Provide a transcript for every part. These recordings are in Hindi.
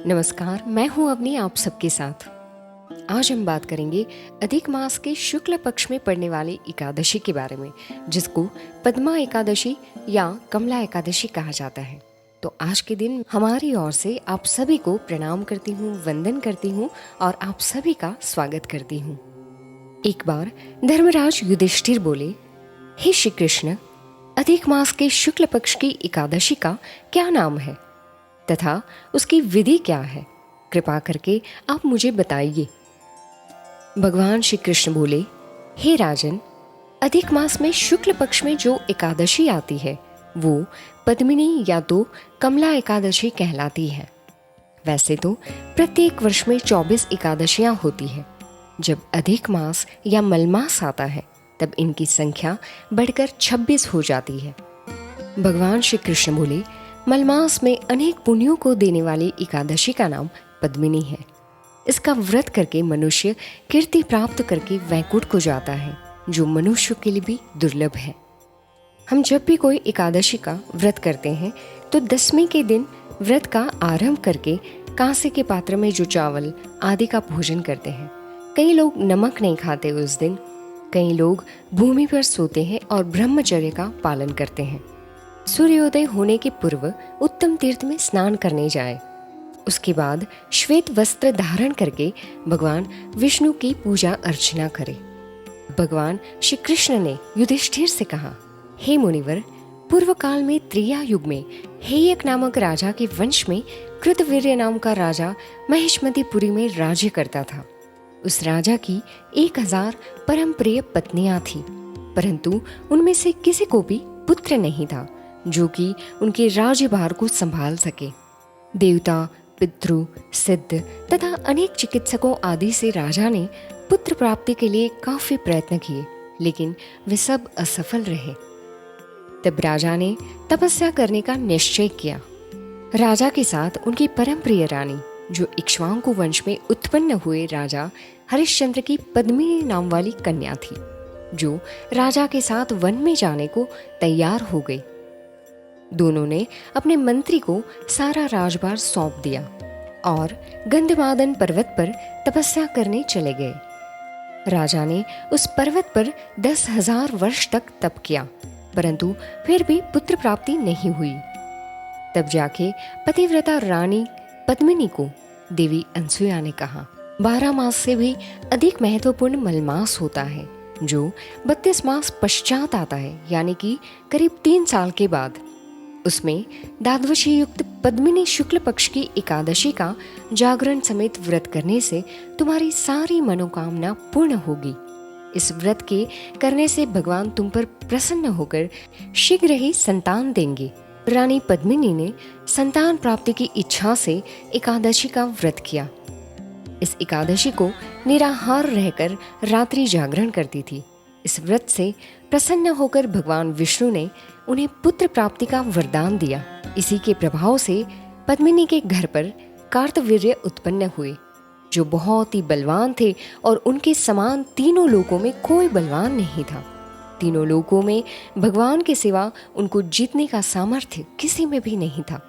नमस्कार, मैं हूं अवनी आप सबके साथ। आज हम बात करेंगे अधिक मास के शुक्ल पक्ष में पड़ने वाली एकादशी के बारे में, जिसको पद्मा एकादशी या कमला एकादशी कहा जाता है। तो आज के दिन हमारी ओर से आप सभी को प्रणाम करती हूँ, वंदन करती हूँ और आप सभी का स्वागत करती हूँ। एक बार धर्मराज युधिष्ठिर बोले, हे श्री कृष्ण, अधिक मास के शुक्ल पक्ष की एकादशी का क्या नाम है तथा उसकी विधि क्या है? कृपा करके आप मुझे बताइए। भगवान श्री कृष्ण बोले, हे राजन, अधिक मास में शुक्ल पक्ष में जो एकादशी आती है वो पद्मिनी या तो कमला एकादशी कहलाती है। वैसे तो प्रत्येक वर्ष में 24 एकादशियां होती है। जब अधिक मास या मलमास आता है तब इनकी संख्या बढ़कर 26 हो जाती है। भगवान श्री कृष्ण बोले, मलमास में अनेक पुण्यों को देने वाली एकादशी का नाम पद्मिनी है। इसका व्रत करके मनुष्य कीर्ति प्राप्त करके वैकुंठ को जाता है, जो मनुष्य के लिए भी दुर्लभ है। हम जब भी कोई एकादशी का व्रत करते हैं तो 10वें के दिन व्रत का आरंभ करके कांसे के पात्र में जो चावल आदि का भोजन करते हैं। कई लोग नमक नहीं खाते उस दिन, कई लोग भूमि पर सोते हैं और ब्रह्मचर्य का पालन करते हैं। सूर्योदय होने के पूर्व उत्तम तीर्थ में स्नान करने जाए। उसके बाद श्वेत वस्त्र धारण करके भगवान विष्णु की पूजा अर्चना करे। भगवान श्री कृष्ण ने युधिष्ठिर से कहा, हे मुनिवर, पूर्व काल में त्रेता युग में हेयक नामक राजा के वंश में कृतवीर्य नाम का राजा महिष्मतीपुरी में राज्य करता था। उस राजा की 1000 परम प्रिय पत्नियां थीं, परंतु उनमें से किसी को भी पुत्र नहीं था जो कि उनके राज्यभार को संभाल सके। देवता, पितृ, सिद्ध तथा अनेक चिकित्सकों आदि से राजा ने पुत्र प्राप्ति के लिए काफी प्रयत्न किए, लेकिन वे सब असफल रहे। तब राजा ने तपस्या करने का निश्चय किया। राजा के साथ उनकी परम प्रिय रानी, जो इक्ष्वाकु वंश में उत्पन्न हुए राजा हरिश्चंद्र की पद्मिनी नाम वाली कन्या थी, जो राजा के साथ वन में जाने को तैयार हो गई। दोनों ने अपने मंत्री को सारा राजभार सौंप दिया और गंधमादन पर्वत पर तपस्या करने चले गए। राजा ने उस पर्वत पर 10,000 वर्ष तक तप किया, परंतु फिर भी पुत्र प्राप्ति नहीं हुई। तब जाके पतिव्रता रानी पद्मिनी को देवी अनसुया ने कहा, 12 मास से भी अधिक महत्वपूर्ण मलमास होता है, जो 32 मास पश्चात आता है, यानी कि करीब 3 साल के बाद। उसमें द्वादशी युक्त पद्मिनी शुक्ल पक्ष की एकादशी का जागरण समेत व्रत करने से तुम्हारी सारी मनोकामना पूर्ण होगी। इस व्रत के करने से भगवान तुम पर प्रसन्न होकर शीघ्र ही संतान देंगे। रानी पद्मिनी ने संतान प्राप्ति की इच्छा से एकादशी का व्रत किया। इस एकादशी को निराहार रहकर रात्रि जागरण करती थी। इस व्रत से प्रसन्न होकर भगवान विष्णु ने उन्हें पुत्र प्राप्ति का वरदान दिया। इसी के प्रभाव से पद्मिनी के घर पर कार्तवीर्य उत्पन्न हुए, जो बहुत ही बलवान थे और उनके समान तीनों लोकों में कोई बलवान नहीं था। तीनों लोकों में भगवान के सिवा उनको जीतने का सामर्थ्य किसी में भी नहीं था।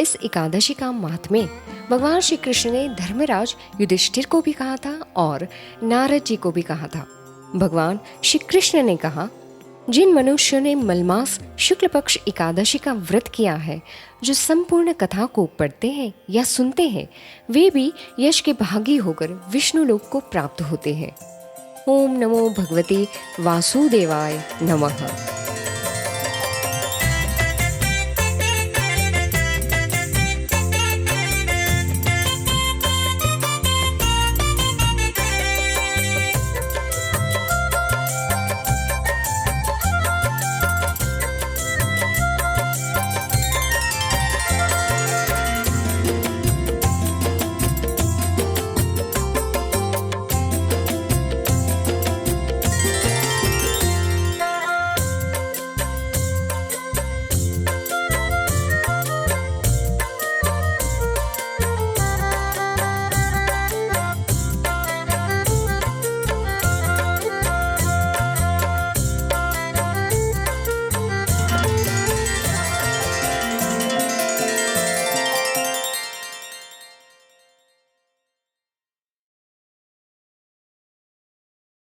इस एकादशी का महात्म्य भगवान श्री कृष्ण ने धर्मराज युधिष्ठिर को भी कहा था और नारद जी को भी कहा था। भगवान श्री कृष्ण ने कहा, जिन मनुष्यों ने मलमास शुक्ल पक्ष एकादशी का व्रत किया है, जो संपूर्ण कथा को पढ़ते हैं या सुनते हैं, वे भी यश के भागी होकर विष्णु लोक को प्राप्त होते हैं। ओम नमो भगवते वासुदेवाय नमः।